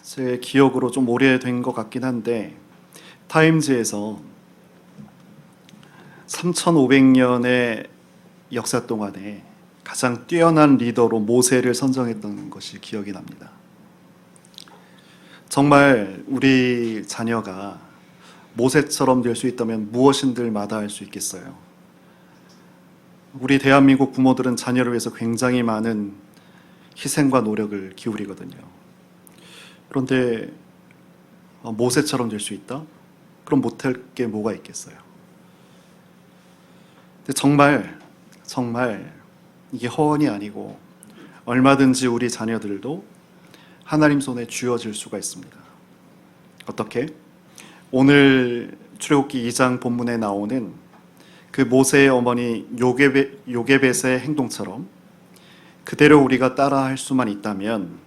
제 기억으로 좀 오래된 것 같긴 한데 타임즈에서 3,500년의 역사 동안에 가장 뛰어난 리더로 모세를 선정했던 것이 기억이 납니다. 정말 우리 자녀가 모세처럼 될 수 있다면 무엇인들 마다할 수 있겠어요. 우리 대한민국 부모들은 자녀를 위해서 굉장히 많은 희생과 노력을 기울이거든요. 그런데 모세처럼 될 수 있다? 그럼 못할 게 뭐가 있겠어요. 근데 정말 이게 허언이 아니고 얼마든지 우리 자녀들도 하나님 손에 쥐어질 수가 있습니다. 어떻게? 오늘 출애굽기 2장 본문에 나오는 그 모세의 어머니 요게벳의 행동처럼 그대로 우리가 따라할 수만 있다면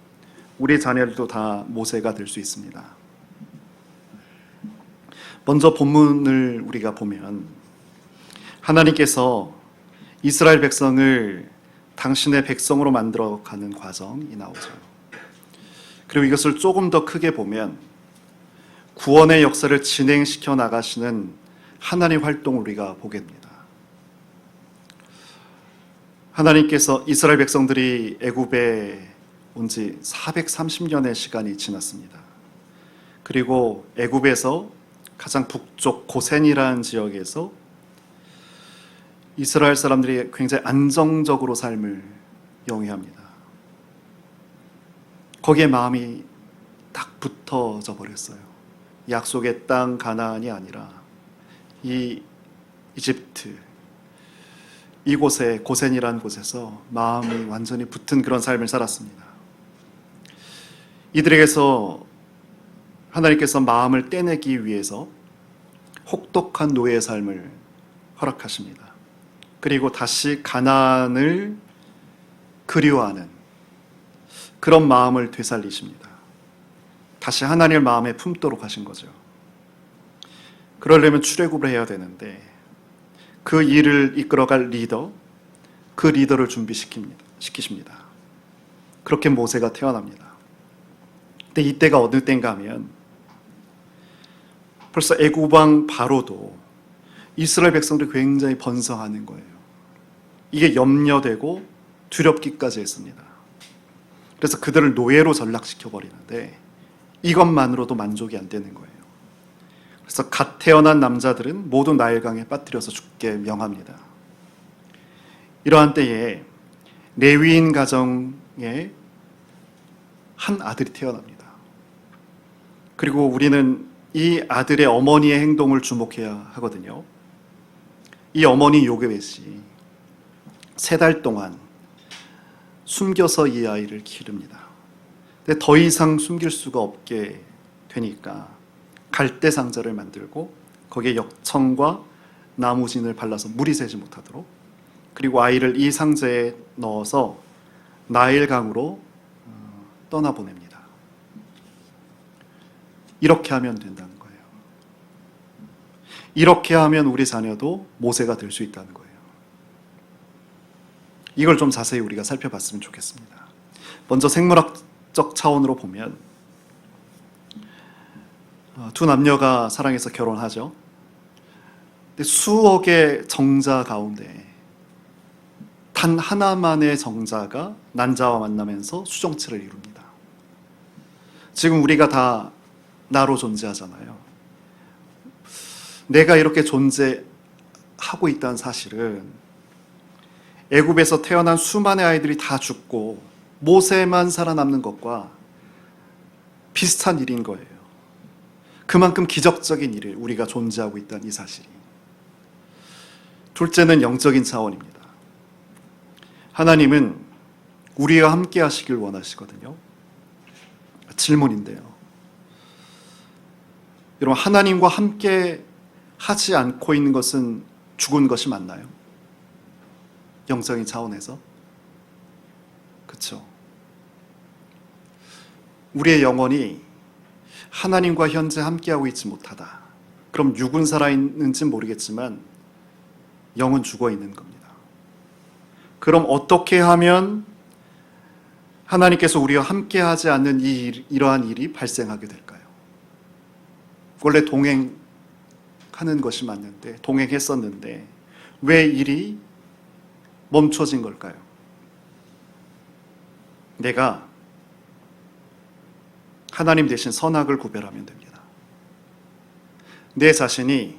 우리 자녀들도 다 모세가 될 수 있습니다. 먼저 본문을 우리가 보면 하나님께서 이스라엘 백성을 당신의 백성으로 만들어가는 과정이 나오죠. 그리고 이것을 조금 더 크게 보면 구원의 역사를 진행시켜 나가시는 하나님 활동을 우리가 보게 됩니다. 하나님께서 이스라엘 백성들이 애굽에 온 지 430년의 시간이 지났습니다. 그리고 애굽에서 가장 북쪽 고센이라는 지역에서 이스라엘 사람들이 굉장히 안정적으로 삶을 영위합니다. 거기에 마음이 딱 붙어져 버렸어요. 약속의 땅 가나안이 아니라 이 이집트, 이곳에 고센이라는 곳에서 마음이 완전히 붙은 그런 삶을 살았습니다. 이들에게서 하나님께서 마음을 떼내기 위해서 혹독한 노예의 삶을 허락하십니다. 그리고 다시 가나안을 그리워하는 그런 마음을 되살리십니다. 다시 하나님의 마음에 품도록 하신 거죠. 그러려면 출애굽을 해야 되는데 그 일을 이끌어갈 리더, 그 리더를 시키십니다. 그렇게 모세가 태어납니다. 근데 이때가 어느 때인가 하면 벌써 애굽 왕 바로도 이스라엘 백성들이 굉장히 번성하는 거예요. 이게 염려되고 두렵기까지 했습니다. 그래서 그들을 노예로 전락시켜 버리는데 이것만으로도 만족이 안 되는 거예요. 그래서 갓 태어난 남자들은 모두 나일강에 빠뜨려서 죽게 명합니다. 이러한 때에 레위인 가정에 한 아들이 태어납니다. 그리고 우리는 이 아들의 어머니의 행동을 주목해야 하거든요. 이 어머니 요게벳이 3달 동안 숨겨서 이 아이를 기릅니다. 근데 더 이상 숨길 수가 없게 되니까 갈대 상자를 만들고 거기에 역청과 나무진을 발라서 물이 새지 못하도록, 그리고 아이를 이 상자에 넣어서 나일강으로 떠나보냅니다. 이렇게 하면 된다는 거예요. 이렇게 하면 우리 자녀도 모세가 될 수 있다는 거예요. 이걸 좀 자세히 우리가 살펴봤으면 좋겠습니다. 먼저 생물학적 차원으로 보면 두 남녀가 사랑해서 결혼하죠. 근데 수억의 정자 가운데 단 하나만의 정자가 난자와 만나면서 수정체를 이룹니다. 지금 우리가 다 나로 존재하잖아요. 내가 이렇게 존재하고 있다는 사실은 애굽에서 태어난 수많은 아이들이 다 죽고 모세만 살아남는 것과 비슷한 일인 거예요. 그만큼 기적적인 일을 우리가 존재하고 있다는 이 사실이. 둘째는 영적인 차원입니다. 하나님은 우리와 함께 하시길 원하시거든요. 질문인데요. 여러분, 하나님과 함께 하지 않고 있는 것은 죽은 것이 맞나요? 영적인 차원에서? 그렇죠. 우리의 영혼이 하나님과 현재 함께하고 있지 못하다. 그럼 육은 살아있는지는 모르겠지만 영은 죽어있는 겁니다. 그럼 어떻게 하면 하나님께서 우리와 함께하지 않는 이러한 일이 발생하게 될까요? 원래 동행하는 것이 맞는데, 동행했었는데 왜 일이 멈춰진 걸까요? 내가 하나님 대신 선악을 구별하면 됩니다. 내 자신이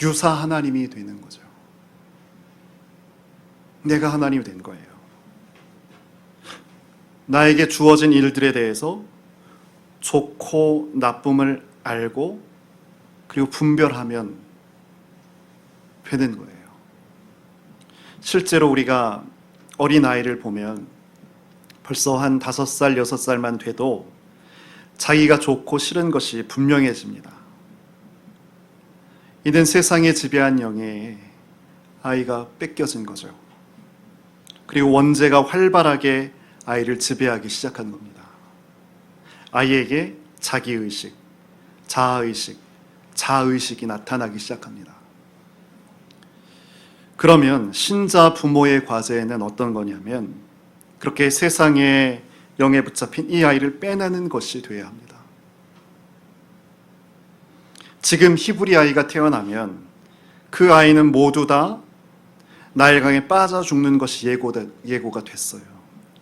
유사 하나님이 되는 거죠. 내가 하나님이 된 거예요. 나에게 주어진 일들에 대해서 좋고 나쁨을 알고 그리고 분별하면 되는 거예요. 실제로 우리가 어린아이를 보면 벌써 한 5살, 6살만 돼도 자기가 좋고 싫은 것이 분명해집니다. 이는 세상의 지배한 영에 아이가 뺏겨진 거죠. 그리고 원죄가 활발하게 아이를 지배하기 시작한 겁니다. 아이에게 자기의식, 자아의식, 자의식이 나타나기 시작합니다. 그러면 신자 부모의 과제는 어떤 거냐면 그렇게 세상의 영에 붙잡힌 이 아이를 빼내는 것이 되어야 합니다. 지금 히브리 아이가 태어나면 그 아이는 모두 다 나일강에 빠져 죽는 것이 예고가 됐어요.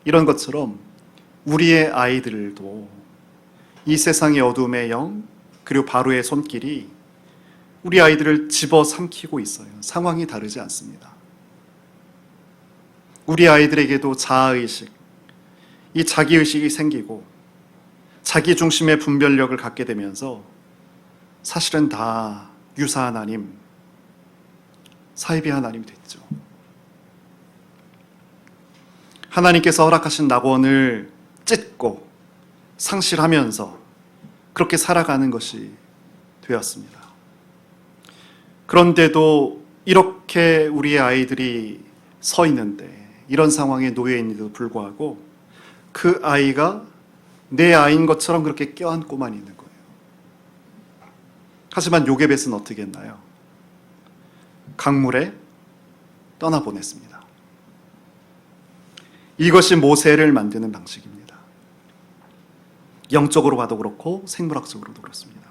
이런 것처럼 우리의 아이들도 이 세상의 어둠의 영 그리고 바로의 손길이 우리 아이들을 집어삼키고 있어요. 상황이 다르지 않습니다. 우리 아이들에게도 자아의식, 이 자기의식이 생기고 자기 중심의 분별력을 갖게 되면서 사실은 다 유사 하나님, 사이비 하나님이 됐죠. 하나님께서 허락하신 낙원을 찢고 상실하면서 그렇게 살아가는 것이 되었습니다. 그런데도 이렇게 우리의 아이들이 서 있는데, 이런 상황에 놓여 있는데도 불구하고 그 아이가 내 아이인 것처럼 그렇게 껴안고만 있는 거예요. 하지만 요게벳은 어떻게 했나요? 강물에 떠나보냈습니다. 이것이 모세를 만드는 방식입니다. 영적으로 봐도 그렇고 생물학적으로도 그렇습니다.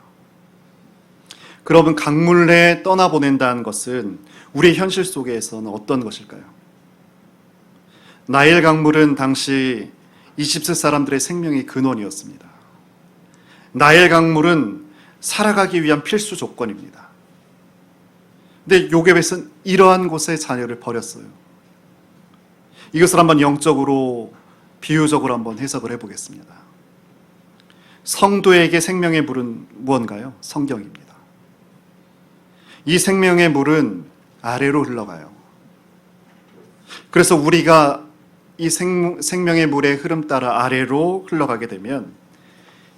그러면 강물에 떠나보낸다는 것은 우리의 현실 속에서는 어떤 것일까요? 나일 강물은 당시 이집트 사람들의 생명의 근원이었습니다. 나일 강물은 살아가기 위한 필수 조건입니다. 근데 요게벳은 이러한 곳에 자녀를 버렸어요. 이것을 한번 영적으로 비유적으로 한번 해석을 해보겠습니다. 성도에게 생명의 물은 무언가요? 성경입니다. 이 생명의 물은 아래로 흘러가요. 그래서 우리가 이 생명의 물의 흐름 따라 아래로 흘러가게 되면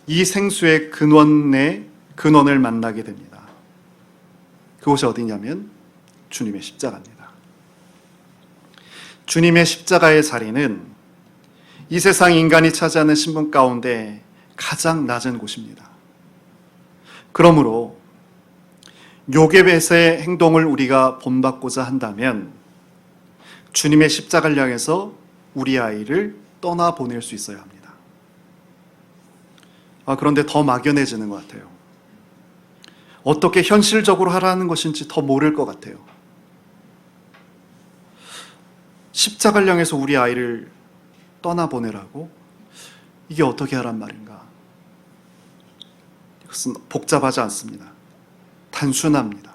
이 생수의 근원을 만나게 됩니다. 그곳이 어디냐면 주님의 십자가입니다. 주님의 십자가의 자리는 이 세상 인간이 차지하는 신분 가운데 가장 낮은 곳입니다. 그러므로 요게벳의 행동을 우리가 본받고자 한다면 주님의 십자가를 향해서 우리 아이를 떠나보낼 수 있어야 합니다. 그런데 더 막연해지는 것 같아요. 어떻게 현실적으로 하라는 것인지 더 모를 것 같아요. 십자가를 향해서 우리 아이를 떠나보내라고? 이게 어떻게 하란 말인가? 이것은 복잡하지 않습니다. 단순합니다.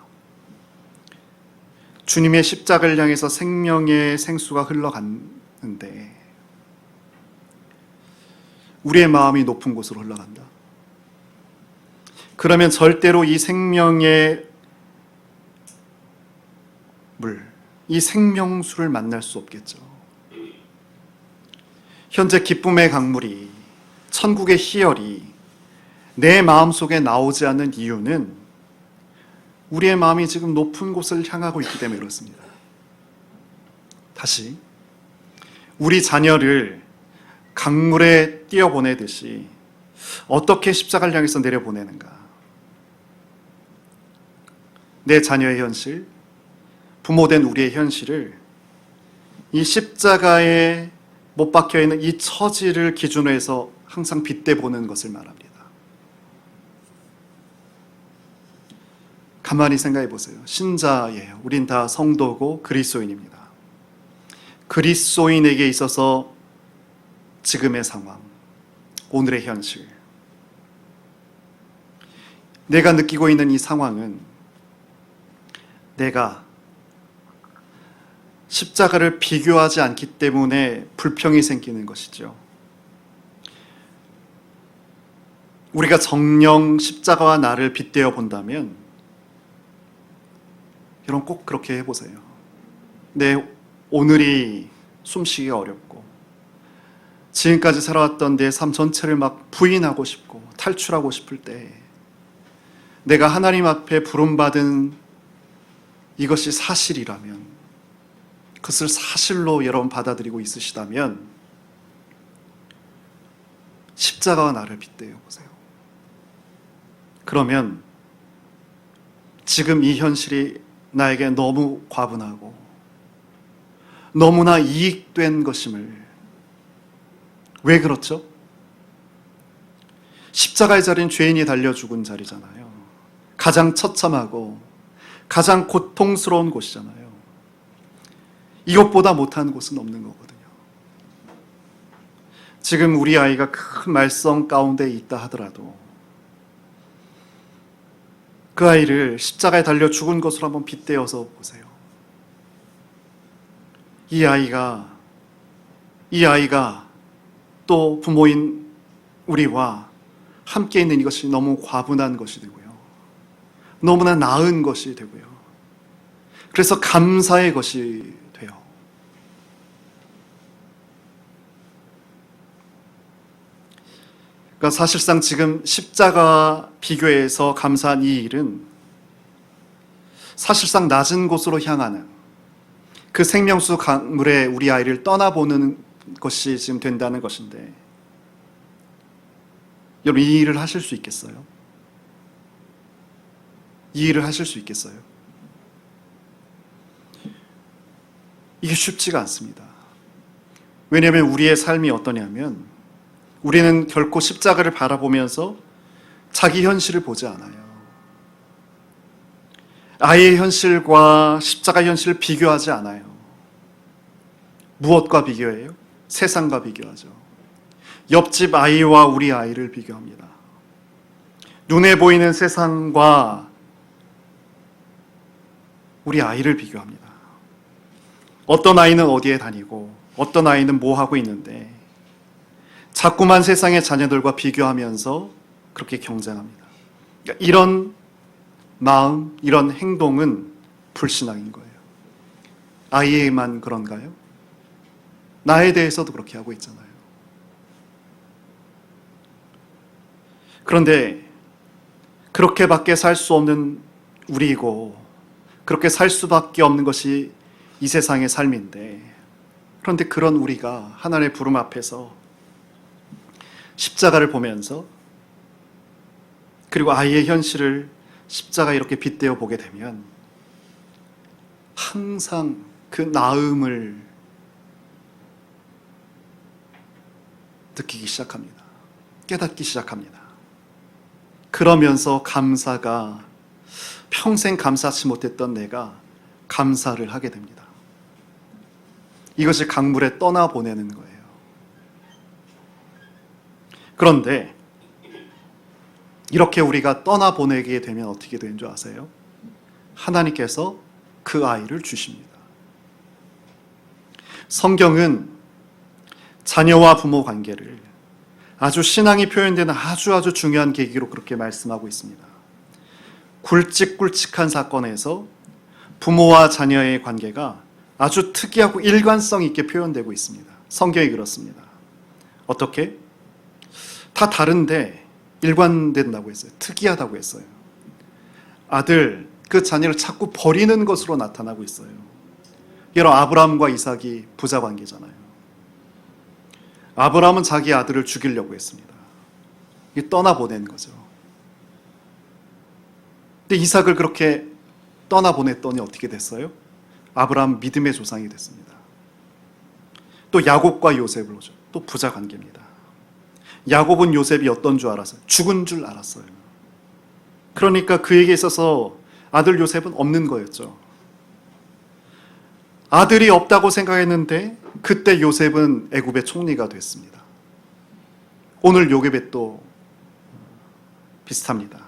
주님의 십자가를 향해서 생명의 생수가 흘러갔는데 우리의 마음이 높은 곳으로 흘러간다. 그러면 절대로 이 생명의 물, 이 생명수를 만날 수 없겠죠. 현재 기쁨의 강물이, 천국의 희열이 내 마음속에 나오지 않는 이유는 우리의 마음이 지금 높은 곳을 향하고 있기 때문에 그렇습니다. 다시 우리 자녀를 강물에 뛰어보내듯이 어떻게 십자가를 향해서 내려보내는가? 내 자녀의 현실, 부모된 우리의 현실을 이 십자가의 못 박혀 있는 이 처지를 기준으로 해서 항상 빗대 보는 것을 말합니다. 가만히 생각해 보세요. 신자예요. 우린 다 성도고 그리스도인입니다. 그리스도인에게 있어서 지금의 상황, 오늘의 현실, 내가 느끼고 있는 이 상황은 내가 십자가를 비교하지 않기 때문에 불평이 생기는 것이죠. 우리가 정녕 십자가와 나를 빗대어 본다면 여러분 꼭 그렇게 해보세요. 내 오늘이 숨쉬기가 어렵고 지금까지 살아왔던 내 삶 전체를 막 부인하고 싶고 탈출하고 싶을 때 내가 하나님 앞에 부름받은 이것이 사실이라면, 그것을 사실로 여러분 받아들이고 있으시다면 십자가와 나를 빗대어 보세요. 그러면 지금 이 현실이 나에게 너무 과분하고 너무나 이익된 것임을. 왜 그렇죠? 십자가의 자리는 죄인이 달려 죽은 자리잖아요. 가장 처참하고 가장 고통스러운 곳이잖아요. 이것보다 못한 곳은 없는 거거든요. 지금 우리 아이가 큰 말썽 가운데 있다 하더라도 그 아이를 십자가에 달려 죽은 것으로 한번 빗대어서 보세요. 이 아이가 또 부모인 우리와 함께 있는 이것이 너무 과분한 것이 되고요. 너무나 나은 것이 되고요. 그래서 감사의 것이 돼요. 그러니까 사실상 지금 십자가와 비교해서 감사한 이 일은 사실상 낮은 곳으로 향하는 그 생명수 강물에 우리 아이를 떠나보는 것이 지금 된다는 것인데, 여러분 이 일을 하실 수 있겠어요? 이 일을 하실 수 있겠어요? 이게 쉽지가 않습니다. 왜냐하면 우리의 삶이 어떠냐면 우리는 결코 십자가를 바라보면서 자기 현실을 보지 않아요. 아이의 현실과 십자가 현실을 비교하지 않아요. 무엇과 비교해요? 세상과 비교하죠. 옆집 아이와 우리 아이를 비교합니다. 눈에 보이는 세상과 우리 아이를 비교합니다. 어떤 아이는 어디에 다니고 어떤 아이는 뭐 하고 있는데 자꾸만 세상의 자녀들과 비교하면서 그렇게 경쟁합니다. 그러니까 이런 마음, 이런 행동은 불신앙인 거예요. 아이에만 그런가요? 나에 대해서도 그렇게 하고 있잖아요. 그런데 그렇게밖에 살 수 없는 우리이고 그렇게 살 수밖에 없는 것이 이 세상의 삶인데, 그런데 그런 우리가 하나님의 부름 앞에서 십자가를 보면서 그리고 아이의 현실을 십자가 이렇게 빗대어 보게 되면 항상 그 나음을 느끼기 시작합니다. 깨닫기 시작합니다. 그러면서 감사가, 평생 감사하지 못했던 내가 감사를 하게 됩니다. 이것이 강물에 떠나보내는 거예요. 그런데 이렇게 우리가 떠나보내게 되면 어떻게 되는 줄 아세요? 하나님께서 그 아이를 주십니다. 성경은 자녀와 부모 관계를 아주 신앙이 표현되는 아주 중요한 계기로 그렇게 말씀하고 있습니다. 굵직굵직한 사건에서 부모와 자녀의 관계가 아주 특이하고 일관성 있게 표현되고 있습니다. 성경이 그렇습니다. 어떻게? 다 다른데 일관된다고 했어요. 특이하다고 했어요. 아들, 그 자녀를 자꾸 버리는 것으로 나타나고 있어요. 여러분, 아브라함과 이삭이 부자 관계잖아요. 아브라함은 자기 아들을 죽이려고 했습니다. 떠나보낸 거죠. 근데 이삭을 그렇게 떠나보냈더니 어떻게 됐어요? 아브라함 믿음의 조상이 됐습니다. 또 야곱과 요셉을 보죠. 또 부자 관계입니다. 야곱은 요셉이 어떤 줄 알았어요? 죽은 줄 알았어요. 그러니까 그에게 있어서 아들 요셉은 없는 거였죠. 아들이 없다고 생각했는데 그때 요셉은 애굽의 총리가 됐습니다. 오늘 요셉의 또 비슷합니다.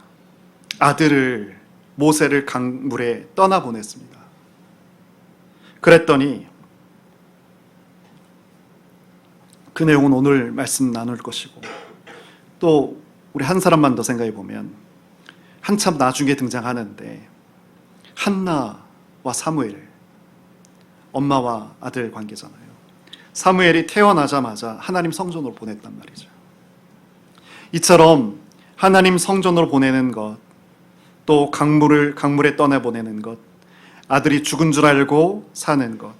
아들을 모세를 강물에 떠나보냈습니다. 그랬더니 그 내용은 오늘 말씀 나눌 것이고, 또 우리 한 사람만 더 생각해 보면 한참 나중에 등장하는데 한나와 사무엘, 엄마와 아들 관계잖아요. 사무엘이 태어나자마자 하나님 성전으로 보냈단 말이죠. 이처럼 하나님 성전으로 보내는 것, 또 강물에 떠내보내는 것, 아들이 죽은 줄 알고 사는 것,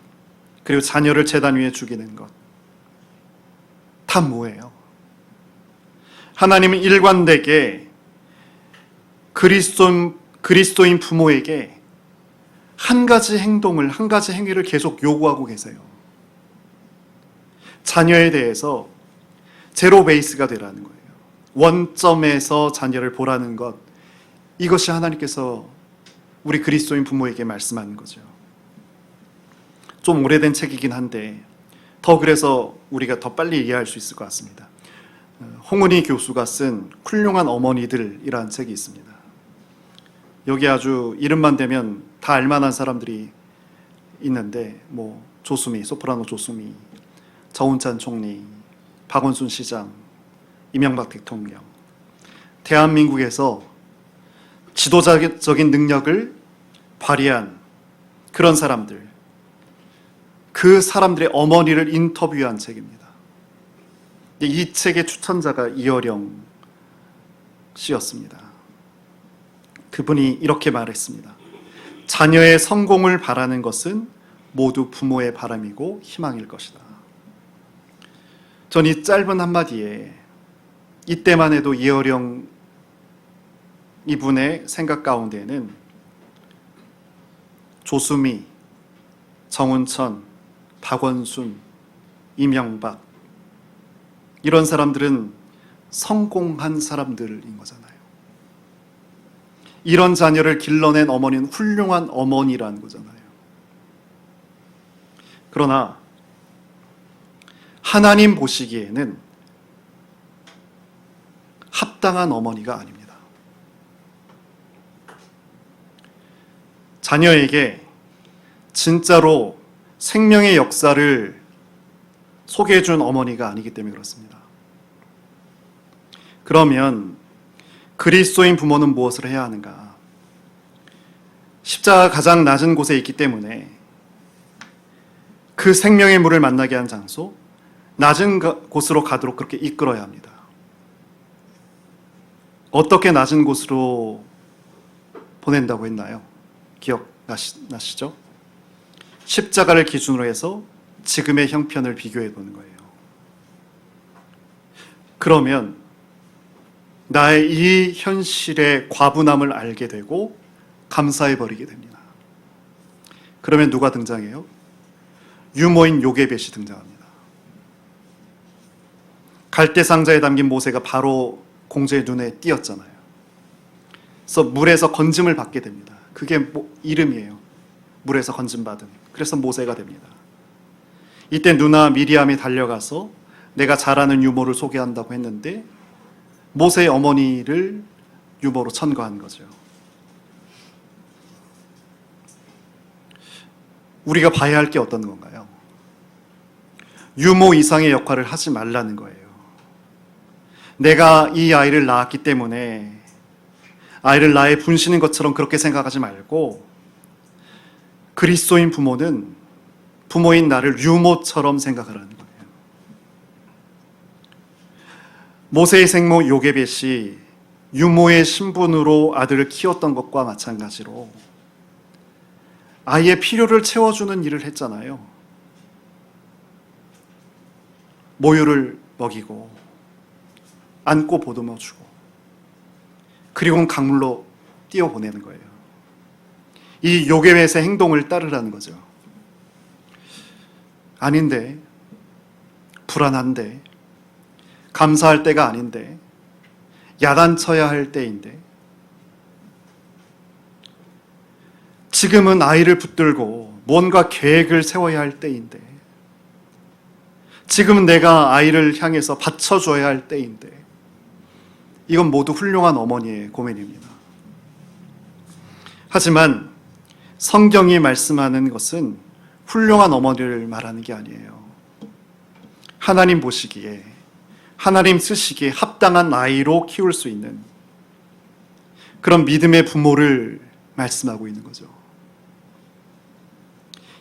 그리고 자녀를 제단 위에 죽이는 것, 다 뭐예요? 하나님은 일관되게 그리스도인 부모에게 한 가지 행동을, 한 가지 행위를 계속 요구하고 계세요. 자녀에 대해서 제로 베이스가 되라는 거예요. 원점에서 자녀를 보라는 것, 이것이 하나님께서 우리 그리스도인 부모에게 말씀하는 거죠. 좀 오래된 책이긴 한데 더 그래서 우리가 더 빨리 이해할 수 있을 것 같습니다. 홍은희 교수가 쓴 훌륭한 어머니들이라는 책이 있습니다. 여기 아주 이름만 대면 다 알만한 사람들이 있는데, 뭐 조수미, 소프라노 조수미, 정운찬 총리, 박원순 시장, 이명박 대통령, 대한민국에서 지도자적인 능력을 발휘한 그런 사람들, 그 사람들의 어머니를 인터뷰한 책입니다. 이 책의 추천자가 이어령 씨였습니다. 그분이 이렇게 말했습니다. 자녀의 성공을 바라는 것은 모두 부모의 바람이고 희망일 것이다. 전 이 짧은 한마디에 이때만 해도 이어령 이분의 생각 가운데는 조수미, 정운천, 박원순, 이명박, 이런 사람들은 성공한 사람들인 거잖아요. 이런 자녀를 길러낸 어머니는 훌륭한 어머니라는 거잖아요. 그러나 하나님 보시기에는 합당한 어머니가 아닙니다. 자녀에게 진짜로 생명의 역사를 소개해 준 어머니가 아니기 때문에 그렇습니다. 그러면 그리스도인 부모는 무엇을 해야 하는가? 십자가 가장 낮은 곳에 있기 때문에 그 생명의 물을 만나게 한 장소, 낮은 곳으로 가도록 그렇게 이끌어야 합니다. 어떻게 낮은 곳으로 보낸다고 했나요? 기억나시죠? 십자가를 기준으로 해서 지금의 형편을 비교해 보는 거예요. 그러면 나의 이 현실의 과분함을 알게 되고 감사해 버리게 됩니다. 그러면 누가 등장해요? 유모인 요게벳이 등장합니다. 갈대 상자에 담긴 모세가 바로 공주의 눈에 띄었잖아요. 그래서 물에서 건짐을 받게 됩니다. 그게 이름이에요. 물에서 건짐받은. 그래서 모세가 됩니다. 이때 누나 미리암이 달려가서 내가 잘 아는 유모를 소개한다고 했는데 모세의 어머니를 유모로 천거한 거죠. 우리가 봐야 할 게 어떤 건가요? 유모 이상의 역할을 하지 말라는 거예요. 내가 이 아이를 낳았기 때문에 아이를 나의 분신인 것처럼 그렇게 생각하지 말고, 그리스도인 부모는 부모인 나를 유모처럼 생각하라는 거예요. 모세의 생모 요게벳이 유모의 신분으로 아들을 키웠던 것과 마찬가지로 아이의 필요를 채워주는 일을 했잖아요. 모유를 먹이고 안고 보듬어주고 그리고는 강물로 띄워보내는 거예요. 이 요게벳의 행동을 따르라는 거죠. 아닌데 불안한데, 감사할 때가 아닌데, 야단쳐야 할 때인데, 지금은 아이를 붙들고 뭔가 계획을 세워야 할 때인데, 지금은 내가 아이를 향해서 받쳐줘야 할 때인데, 이건 모두 훌륭한 어머니의 고민입니다. 하지만 성경이 말씀하는 것은 훌륭한 어머니를 말하는 게 아니에요. 하나님 보시기에, 하나님 쓰시기에 합당한 아이로 키울 수 있는 그런 믿음의 부모를 말씀하고 있는 거죠.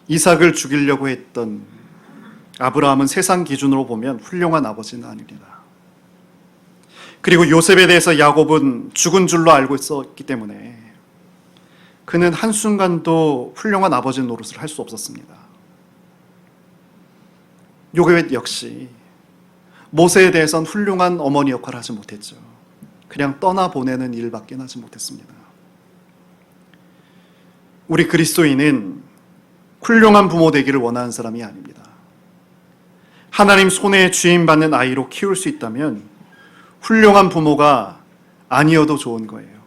이삭을 죽이려고 했던 아브라함은 세상 기준으로 보면 훌륭한 아버지는 아닙니다. 그리고 요셉에 대해서 야곱은 죽은 줄로 알고 있었기 때문에 그는 한순간도 훌륭한 아버지 노릇을 할 수 없었습니다. 요셉 역시 모세에 대해서는 훌륭한 어머니 역할을 하지 못했죠. 그냥 떠나보내는 일밖에 하지 못했습니다. 우리 그리스도인은 훌륭한 부모 되기를 원하는 사람이 아닙니다. 하나님 손에 주임받는 아이로 키울 수 있다면 훌륭한 부모가 아니어도 좋은 거예요.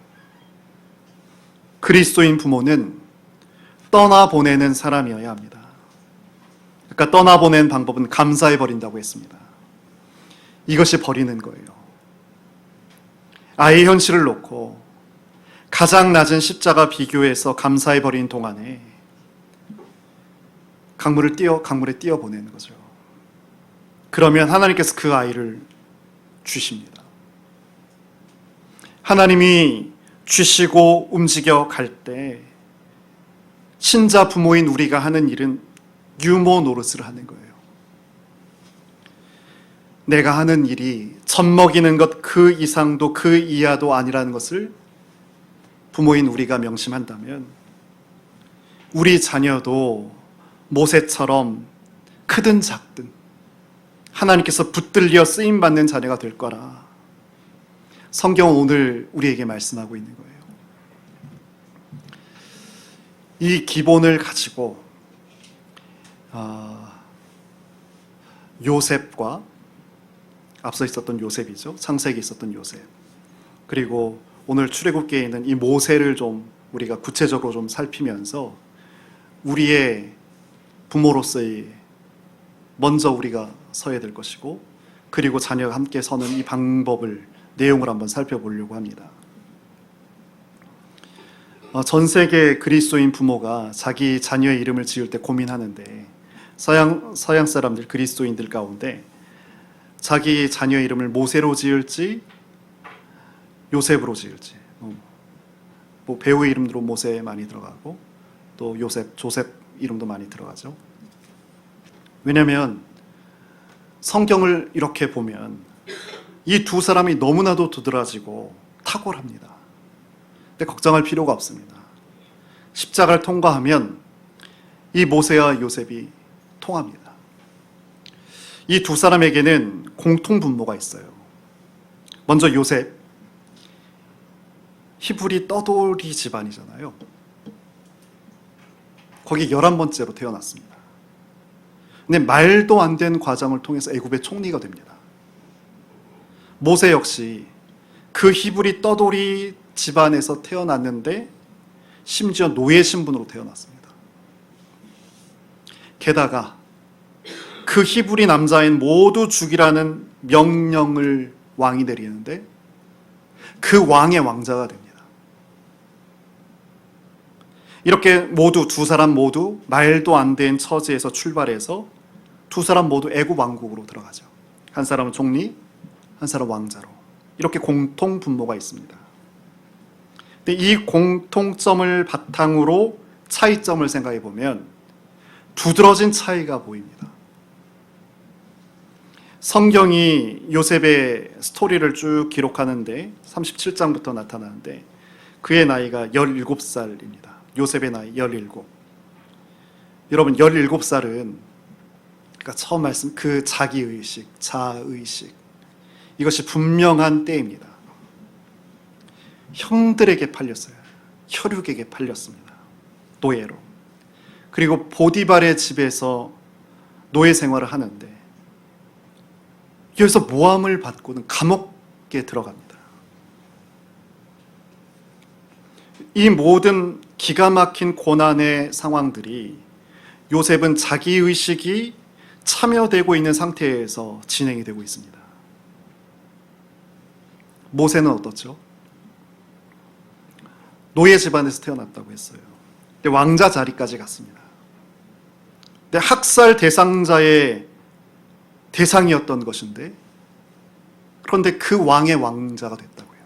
그리스도인 부모는 떠나보내는 사람이어야 합니다. 그러니까 떠나보낸 방법은 감사해버린다고 했습니다. 이것이 버리는 거예요. 아이의 현실을 놓고 가장 낮은 십자가 비교해서 감사해버린 동안에 강물에 띄어보내는 거죠. 그러면 하나님께서 그 아이를 주십니다. 하나님이 주시고 움직여 갈 때 신자 부모인 우리가 하는 일은 유모 노릇을 하는 거예요. 내가 하는 일이 젖먹이는 것 그 이상도 그 이하도 아니라는 것을 부모인 우리가 명심한다면 우리 자녀도 모세처럼 크든 작든 하나님께서 붙들려 쓰임받는 자녀가 될 거라 성경은 오늘 우리에게 말씀하고 있는 거예요. 이 기본을 가지고 요셉과 앞서 있었던 요셉이죠. 창세기에 있었던 요셉. 그리고 오늘 출애굽기에 있는 이 모세를 좀 우리가 구체적으로 좀 살피면서 우리의 부모로서의 먼저 우리가 서야 될 것이고 그리고 자녀가 함께 서는 이 방법을 내용을 한번 살펴보려고 합니다. 전 세계 그리스도인 부모가 자기 자녀의 이름을 지을 때 고민하는데 서양 사람들 그리스도인들 가운데 자기 자녀 이름을 모세로 지을지 요셉으로 지을지 뭐 배우의 이름으로 모세 많이 들어가고 또 조셉 이름도 많이 들어가죠. 왜냐하면 성경을 이렇게 보면 이 두 사람이 너무나도 두드러지고 탁월합니다. 근데 걱정할 필요가 없습니다. 십자가를 통과하면 이 모세와 요셉이 통합니다. 이 두 사람에게는 공통 분모가 있어요. 먼저 요셉, 히브리 떠돌이 집안이잖아요. 거기 11번째로 태어났습니다. 근데 말도 안 된 과정을 통해서 애굽의 총리가 됩니다. 모세 역시 그 히브리 떠돌이 집안에서 태어났는데 심지어 노예 신분으로 태어났습니다. 게다가 그 히브리 남자인 모두 죽이라는 명령을 왕이 내리는데 그 왕의 왕자가 됩니다. 이렇게 두 사람 모두 말도 안 된 처지에서 출발해서 두 사람 모두 애굽 왕국으로 들어가죠. 한 사람은 총리, 한 사람 왕자로. 이렇게 공통 분모가 있습니다. 근데 이 공통점을 바탕으로 차이점을 생각해 보면 두드러진 차이가 보입니다. 성경이 요셉의 스토리를 쭉 기록하는데 37장부터 나타나는데 그의 나이가 17살입니다. 요셉의 나이 17. 여러분 17살은 그러니까 처음 말씀 그 자기의식, 자의식 이것이 분명한 때입니다. 형들에게 팔렸어요. 혈육에게 팔렸습니다. 노예로. 그리고 보디발의 집에서 노예 생활을 하는데 여기서 모함을 받고는 감옥에 들어갑니다. 이 모든 기가 막힌 고난의 상황들이 요셉은 자기의식이 참여되고 있는 상태에서 진행이 되고 있습니다. 모세는 어떻죠? 노예 집안에서 태어났다고 했어요. 근데 왕자 자리까지 갔습니다. 근데 학살 대상자의 대상이었던 것인데, 그런데 그 왕의 왕자가 됐다고요.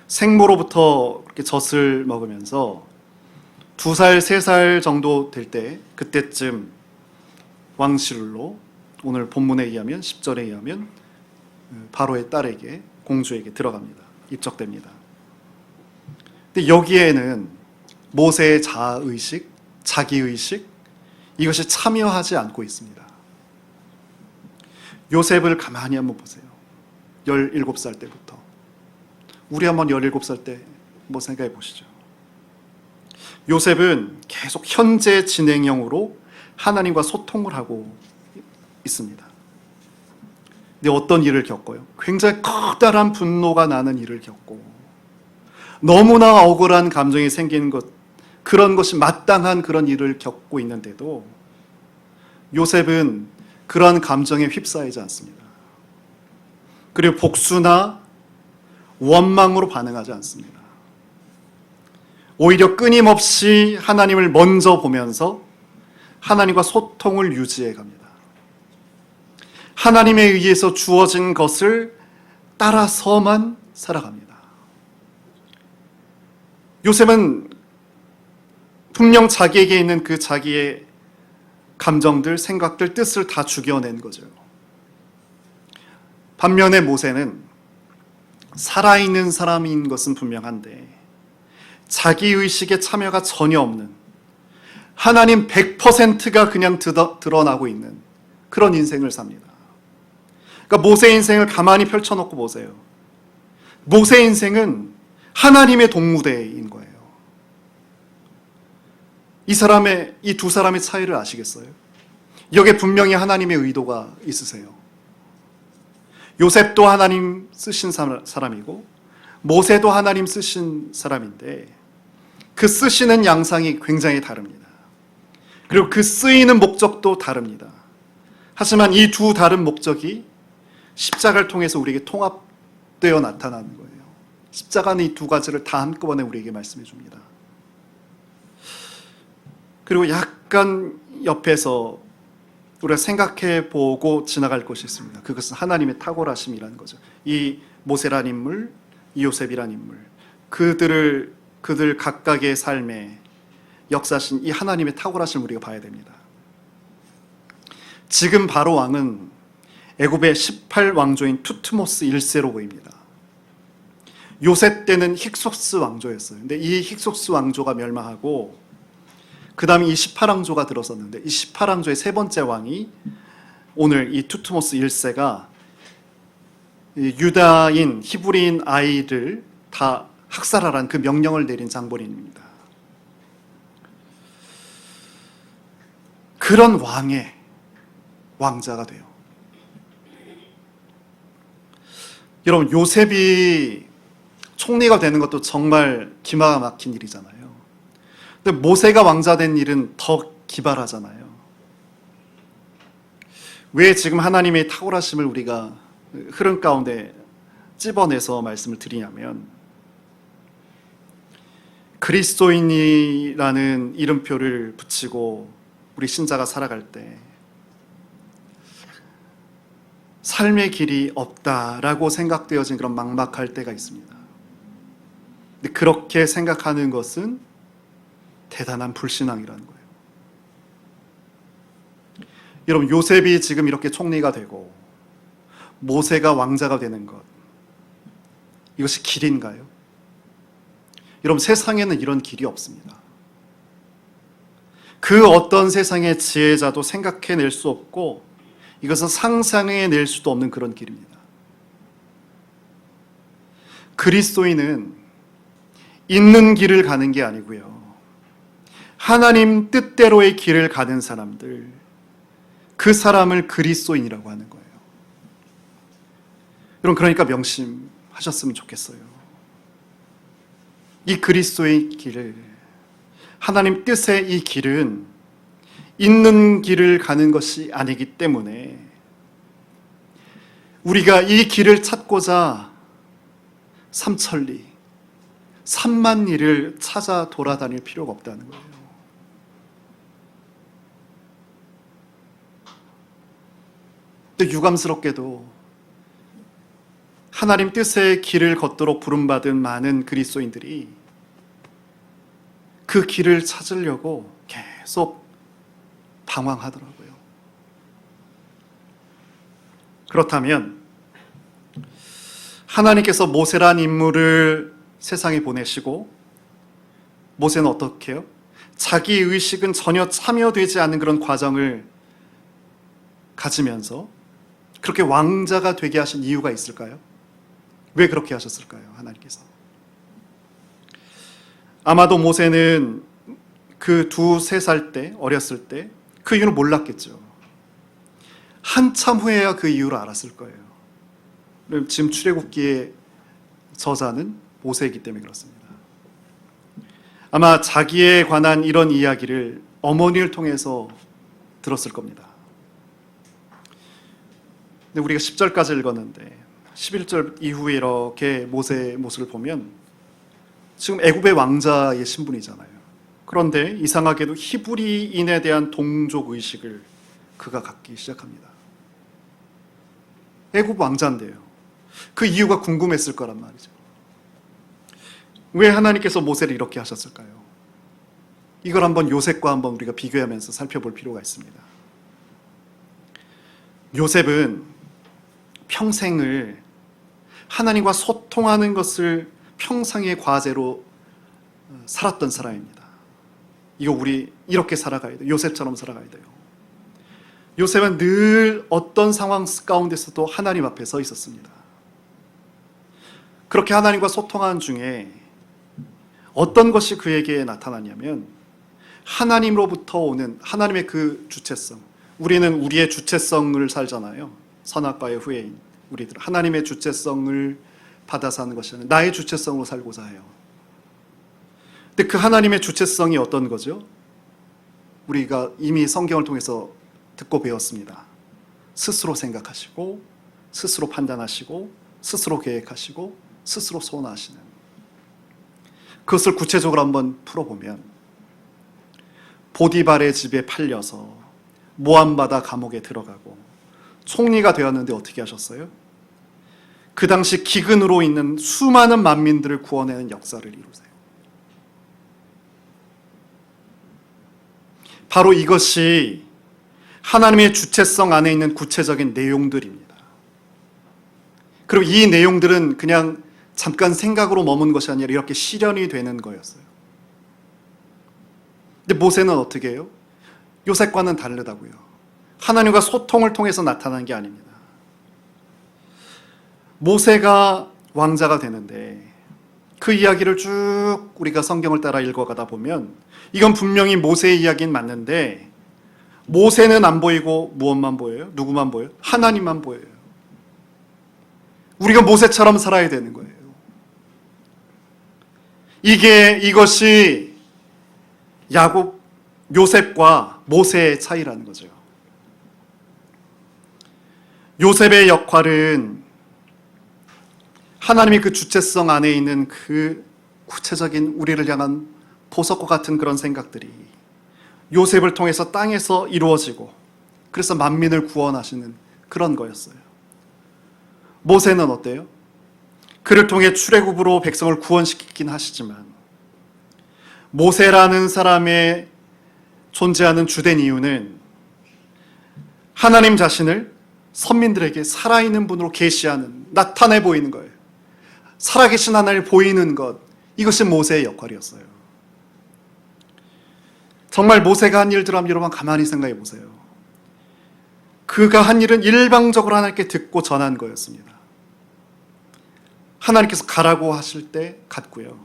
생모로부터 그렇게 젖을 먹으면서 2살, 3살 정도 될 때, 그때쯤 왕실로, 오늘 본문에 의하면, 10절에 의하면 바로의 딸에게, 공주에게 들어갑니다. 입적됩니다. 근데 여기에는 모세의 자아의식, 자기의식, 이것이 참여하지 않고 있습니다. 요셉을 가만히 한번 보세요. 17살 때부터. 우리 한번 17살 때 한번 생각해 보시죠. 요셉은 계속 현재 진행형으로 하나님과 소통을 하고 있습니다. 근데 어떤 일을 겪어요? 굉장히 커다란 분노가 나는 일을 겪고, 너무나 억울한 감정이 생기는 것, 그런 것이 마땅한 그런 일을 겪고 있는데도 요셉은 그러한 감정에 휩싸이지 않습니다. 그리고 복수나 원망으로 반응하지 않습니다. 오히려 끊임없이 하나님을 먼저 보면서 하나님과 소통을 유지해 갑니다. 하나님에 의해서 주어진 것을 따라서만 살아갑니다. 요셉은 분명 자기에게 있는 그 자기의 감정들, 생각들, 뜻을 다 죽여낸 거죠. 반면에 모세는 살아있는 사람인 것은 분명한데 자기의식에 참여가 전혀 없는, 하나님 100%가 그냥 드러나고 있는 그런 인생을 삽니다. 그러니까 모세의 인생을 가만히 펼쳐놓고 보세요. 모세의 인생은 하나님의 동무대인 거예요. 이 두 사람의 차이를 아시겠어요? 여기에 분명히 하나님의 의도가 있으세요. 요셉도 하나님 쓰신 사람이고 모세도 하나님 쓰신 사람인데 그 쓰시는 양상이 굉장히 다릅니다. 그리고 그 쓰이는 목적도 다릅니다. 하지만 이 두 다른 목적이 십자가를 통해서 우리에게 통합되어 나타나는 거예요. 십자가는 이 두 가지를 다 한꺼번에 우리에게 말씀해 줍니다. 그리고 약간 옆에서 우리가 생각해 보고 지나갈 것이 있습니다. 그것은 하나님의 탁월하심이라는 거죠. 이 모세란 인물, 이 요셉이란 인물, 그들 각각의 삶에 역사하신 이 하나님의 탁월하심을 우리가 봐야 됩니다. 지금 바로 왕은 애굽의 18왕조인 투트모스 1세로 보입니다. 요셉 때는 힉소스 왕조였어요. 근데 이 힉소스 왕조가 멸망하고 그 다음에 이 18왕조가 들어섰는데, 이 18왕조의 세 번째 왕이 오늘 이 투트모스 1세가 유다인, 히브리인 아이들 다 학살하라는 그 명령을 내린 장본인입니다. 그런 왕의 왕자가 돼요. 여러분, 요셉이 총리가 되는 것도 정말 기가 막힌 일이잖아요. 근데 모세가 왕자 된 일은 더 기발하잖아요. 왜 지금 하나님의 탁월하심을 우리가 흐름 가운데 찝어내서 말씀을 드리냐면, 그리스도인이라는 이름표를 붙이고 우리 신자가 살아갈 때 삶의 길이 없다라고 생각되어진 그런 막막할 때가 있습니다. 근데 그렇게 생각하는 것은 대단한 불신앙이라는 거예요. 여러분, 요셉이 지금 이렇게 총리가 되고 모세가 왕자가 되는 것, 이것이 길인가요? 여러분, 세상에는 이런 길이 없습니다. 그 어떤 세상의 지혜자도 생각해낼 수 없고 이것은 상상해낼 수도 없는 그런 길입니다. 그리스도인은 있는 길을 가는 게 아니고요, 하나님 뜻대로의 길을 가는 사람들, 그 사람을 그리스도인이라고 하는 거예요. 여러분, 그러니까 명심하셨으면 좋겠어요. 이 그리스도의 길을, 하나님 뜻의 이 길은 있는 길을 가는 것이 아니기 때문에 우리가 이 길을 찾고자 삼천리, 삼만 리를 찾아 돌아다닐 필요가 없다는 거예요. 근데 유감스럽게도 하나님 뜻의 길을 걷도록 부름받은 많은 그리스도인들이 그 길을 찾으려고 계속 방황하더라고요. 그렇다면 하나님께서 모세란 인물을 세상에 보내시고, 모세는 어떻게 해요? 자기 의식은 전혀 참여되지 않는 그런 과정을 가지면서 그렇게 왕자가 되게 하신 이유가 있을까요? 왜 그렇게 하셨을까요? 하나님께서. 아마도 모세는 그 2-3살 때, 어렸을 때 그 이유는 몰랐겠죠. 한참 후에야 그 이유를 알았을 거예요. 지금 출애굽기의 저자는 모세이기 때문에 그렇습니다. 아마 자기에 관한 이런 이야기를 어머니를 통해서 들었을 겁니다. 근데 우리가 10절까지 읽었는데 11절 이후에 이렇게 모세의 모습을 보면 지금 애굽의 왕자의 신분이잖아요. 그런데 이상하게도 히브리인에 대한 동족 의식을 그가 갖기 시작합니다. 애굽 왕자인데요. 그 이유가 궁금했을 거란 말이죠. 왜 하나님께서 모세를 이렇게 하셨을까요? 이걸 한번 요셉과 한번 우리가 비교하면서 살펴볼 필요가 있습니다. 요셉은 평생을 하나님과 소통하는 것을 평생의 과제로 살았던 사람입니다. 이거 우리 이렇게 살아가야 돼요. 요셉처럼 살아가야 돼요. 요셉은 늘 어떤 상황 가운데서도 하나님 앞에 서 있었습니다. 그렇게 하나님과 소통하는 중에 어떤 것이 그에게 나타났냐면 하나님으로부터 오는 하나님의 그 주체성. 우리는 우리의 주체성을 살잖아요. 선악과의 후예인 우리들, 하나님의 주체성을 받아 사는 것이 아니라 나의 주체성으로 살고자 해요. 근데 그 하나님의 주체성이 어떤 거죠? 우리가 이미 성경을 통해서 듣고 배웠습니다. 스스로 생각하시고, 스스로 판단하시고, 스스로 계획하시고, 스스로 소원하시는. 그것을 구체적으로 한번 풀어보면 보디발의 집에 팔려서 모함받아 감옥에 들어가고 총리가 되었는데 어떻게 하셨어요? 그 당시 기근으로 있는 수많은 만민들을 구원하는 역사를 이루세요. 바로 이것이 하나님의 주체성 안에 있는 구체적인 내용들입니다. 그리고 이 내용들은 그냥 잠깐 생각으로 머문 것이 아니라 이렇게 실현이 되는 거였어요. 근데 모세는 어떻게 해요? 요셉과는 다르다고요. 하나님과 소통을 통해서 나타난 게 아닙니다. 모세가 왕자가 되는데 그 이야기를 쭉 우리가 성경을 따라 읽어가다 보면 이건 분명히 모세의 이야기는 맞는데 모세는 안 보이고 무엇만 보여요? 누구만 보여요? 하나님만 보여요. 우리가 모세처럼 살아야 되는 거예요. 이것이 야곱, 요셉과 모세의 차이라는 거죠. 요셉의 역할은 하나님의 그 주체성 안에 있는 그 구체적인 우리를 향한 보석과 같은 그런 생각들이 요셉을 통해서 땅에서 이루어지고 그래서 만민을 구원하시는 그런 거였어요. 모세는 어때요? 그를 통해 출애굽으로 백성을 구원시키긴 하시지만 모세라는 사람의 존재하는 주된 이유는 하나님 자신을 선민들에게 살아있는 분으로 계시하는, 나타내 보이는 거예요. 살아계신 하나님을 보이는 것, 이것이 모세의 역할이었어요. 정말 모세가 한 일들 한번 여러분 가만히 생각해 보세요. 그가 한 일은 일방적으로 하나님께 듣고 전한 거였습니다. 하나님께서 가라고 하실 때 갔고요.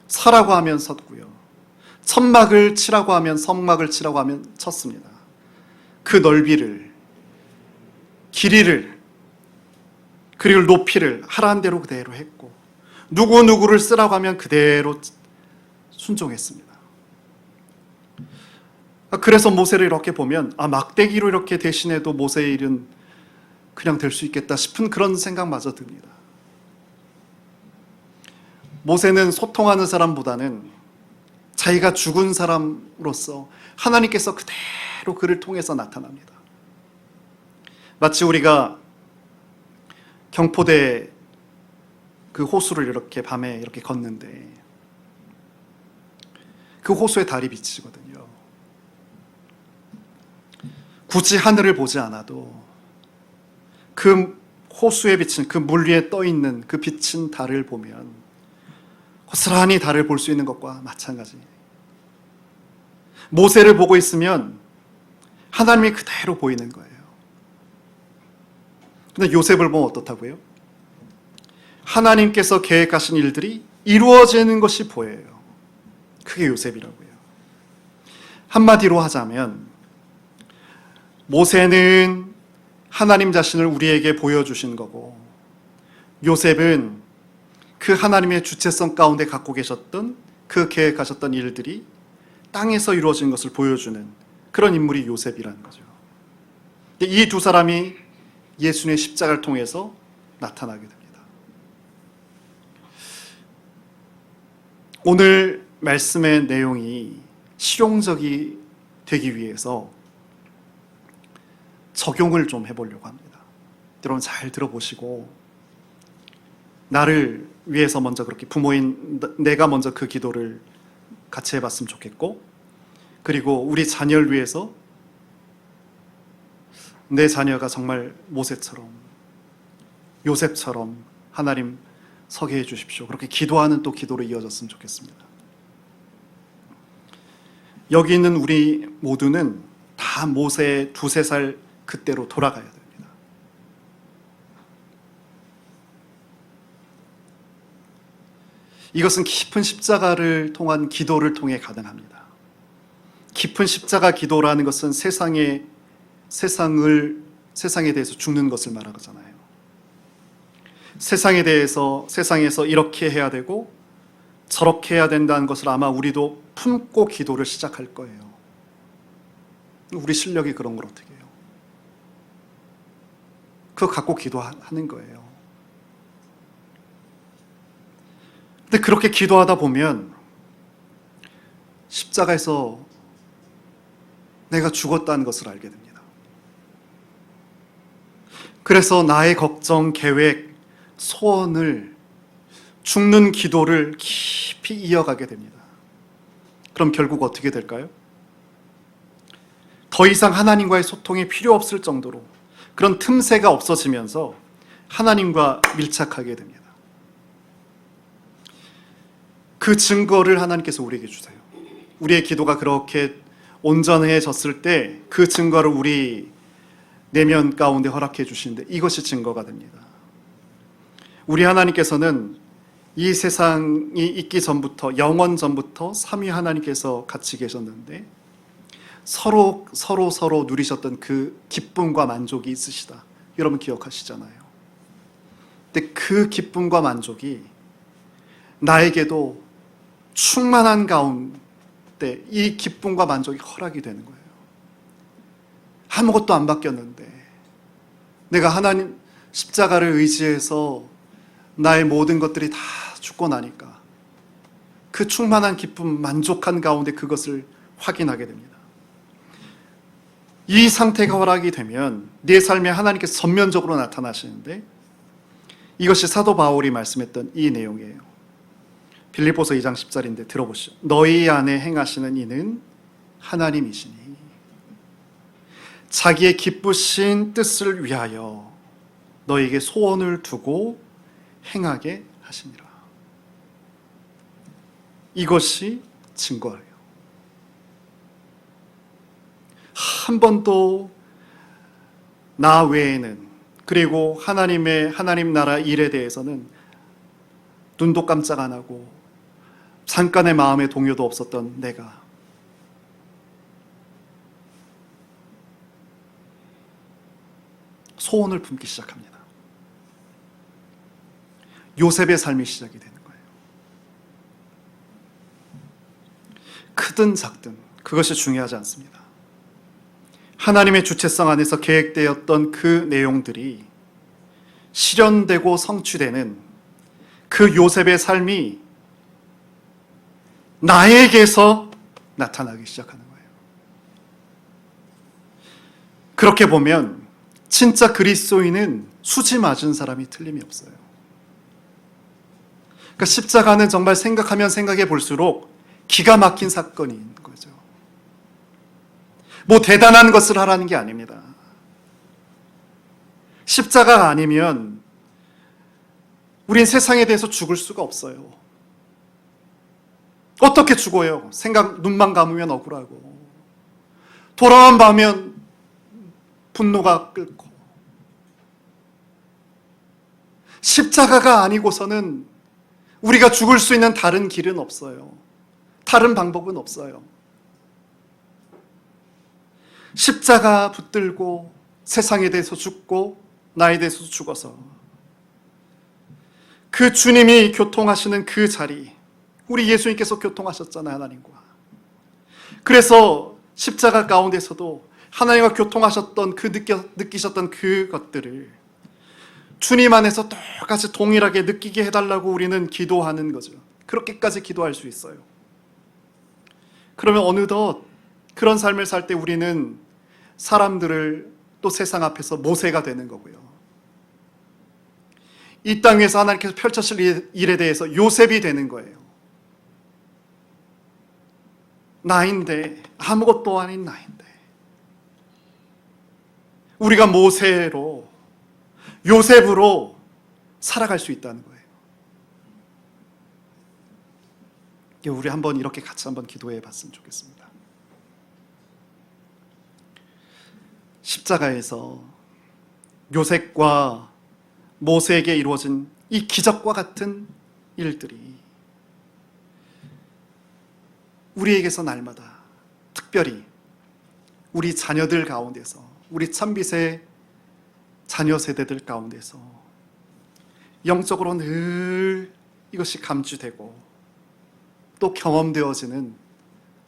서라고 하면 섰고요. 천막을 치라고 하면 성막을 치라고 하면 쳤습니다. 그 넓이를, 길이를 그리고 높이를 하라는 대로 그대로 했고, 누구누구를 쓰라고 하면 그대로 순종했습니다. 그래서 모세를 이렇게 보면 막대기로 이렇게 대신해도 모세의 일은 그냥 될 수 있겠다 싶은 그런 생각마저 듭니다. 모세는 소통하는 사람보다는 자기가 죽은 사람으로서 하나님께서 그대로 그를 통해서 나타납니다. 마치 우리가 경포대 그 호수를 이렇게 밤에 이렇게 걷는데 그 호수에 달이 비치거든요. 굳이 하늘을 보지 않아도 그 호수에 비친 그 물 위에 떠 있는 그 비친 달을 보면 고스란히 달을 볼 수 있는 것과 마찬가지. 모세를 보고 있으면 하나님이 그대로 보이는 거예요. 근데 요셉을 보면 어떻다고요? 하나님께서 계획하신 일들이 이루어지는 것이 보여요. 그게 요셉이라고요. 한마디로 하자면 모세는 하나님 자신을 우리에게 보여주신 거고, 요셉은 그 하나님의 주체성 가운데 갖고 계셨던 그 계획하셨던 일들이 땅에서 이루어진 것을 보여주는 그런 인물이 요셉이라는 거죠. 이 두 사람이 예수님의 십자가를 통해서 나타나게 됩니다. 오늘 말씀의 내용이 실용적이 되기 위해서 적용을 좀 해보려고 합니다. 여러분 잘 들어보시고, 나를 위해서 먼저 그렇게 부모인 내가 먼저 그 기도를 같이 해봤으면 좋겠고, 그리고 우리 자녀를 위해서 내 자녀가 정말 모세처럼 요셉처럼 하나님 서게 해주십시오, 그렇게 기도하는 또 기도로 이어졌으면 좋겠습니다. 여기 있는 우리 모두는 다 모세의 2-3살 그때로 돌아가야 됩니다. 이것은 깊은 십자가를 통한 기도를 통해 가능합니다. 깊은 십자가 기도라는 것은 세상에 대해서 죽는 것을 말하잖아요. 세상에서 이렇게 해야 되고 저렇게 해야 된다는 것을 아마 우리도 품고 기도를 시작할 거예요. 우리 실력이 그런 걸 어떻게 해요? 그거 갖고 기도하는 거예요. 근데 그렇게 기도하다 보면 십자가에서 내가 죽었다는 것을 알게 됩니다. 그래서 나의 걱정, 계획, 소원을, 죽는 기도를 깊이 이어가게 됩니다. 그럼 결국 어떻게 될까요? 더 이상 하나님과의 소통이 필요 없을 정도로 그런 틈새가 없어지면서 하나님과 밀착하게 됩니다. 그 증거를 하나님께서 우리에게 주세요. 우리의 기도가 그렇게 온전해졌을 때 그 증거를 우리 내면 가운데 허락해 주시는데, 이것이 증거가 됩니다. 우리 하나님께서는 이 세상이 있기 전부터, 영원 전부터 삼위 하나님께서 같이 계셨는데 서로 누리셨던 그 기쁨과 만족이 있으시다. 여러분 기억하시잖아요. 근데 그 기쁨과 만족이 나에게도 충만한 가운데 이 기쁨과 만족이 허락이 되는 거예요. 아무것도 안 바뀌었는데 내가 하나님 십자가를 의지해서 나의 모든 것들이 다 죽고 나니까 그 충만한 기쁨, 만족한 가운데 그것을 확인하게 됩니다. 이 상태가 허락이 되면 내 삶에 하나님께서 전면적으로 나타나시는데, 이것이 사도 바울이 말씀했던 이 내용이에요. 빌립보서 2장 10절인데 들어보시죠. 너희 안에 행하시는 이는 하나님이시니 자기의 기쁘신 뜻을 위하여 너에게 소원을 두고 행하게 하시니라. 이것이 증거예요. 한 번도 나 외에는, 그리고 하나님 나라 일에 대해서는 눈도 깜짝 안 하고 잠깐의 마음의 동요도 없었던 내가 소원을 품기 시작합니다. 요셉의 삶이 시작이 되는 거예요. 크든 작든 그것이 중요하지 않습니다. 하나님의 주체성 안에서 계획되었던 그 내용들이 실현되고 성취되는 그 요셉의 삶이 나에게서 나타나기 시작하는 거예요. 그렇게 보면 진짜 그리스도인은 수지 맞은 사람이 틀림이 없어요. 그러니까 십자가는 정말 생각하면 생각해 볼수록 기가 막힌 사건인 거죠. 뭐 대단한 것을 하라는 게 아닙니다. 십자가가 아니면 우린 세상에 대해서 죽을 수가 없어요. 어떻게 죽어요? 눈만 감으면 억울하고, 돌아만 봐면 분노가 끓고. 십자가가 아니고서는 우리가 죽을 수 있는 다른 길은 없어요. 다른 방법은 없어요. 십자가 붙들고 세상에 대해서 죽고 나에 대해서 죽어서 그 주님이 교통하시는 그 자리, 우리 예수님께서 교통하셨잖아요, 하나님과. 그래서 십자가 가운데서도 하나님과 교통하셨던 느끼셨던 그것들을 주님 안에서 똑같이 동일하게 느끼게 해달라고 우리는 기도하는 거죠. 그렇게까지 기도할 수 있어요. 그러면 어느덧 그런 삶을 살 때 우리는 사람들을 또 세상 앞에서 모세가 되는 거고요. 이 땅 위에서 하나님께서 펼쳐질 일에 대해서 요셉이 되는 거예요. 나인데, 아무것도 아닌 나인데 우리가 모세로, 요셉으로 살아갈 수 있다는 거예요. 우리 한번 이렇게 같이 한번 기도해 봤으면 좋겠습니다. 십자가에서 요셉과 모세에게 이루어진 이 기적과 같은 일들이 우리에게서 날마다 특별히 우리 자녀들 가운데서, 우리 참빛의 자녀 세대들 가운데서 영적으로 늘 이것이 감추되고 또 경험되어지는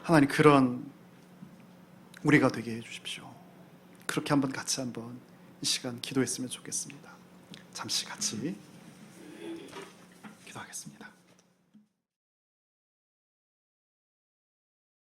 하나님, 그런 우리가 되게 해주십시오. 그렇게 한번 같이 한번 이 시간 기도했으면 좋겠습니다. 잠시 같이 기도하겠습니다.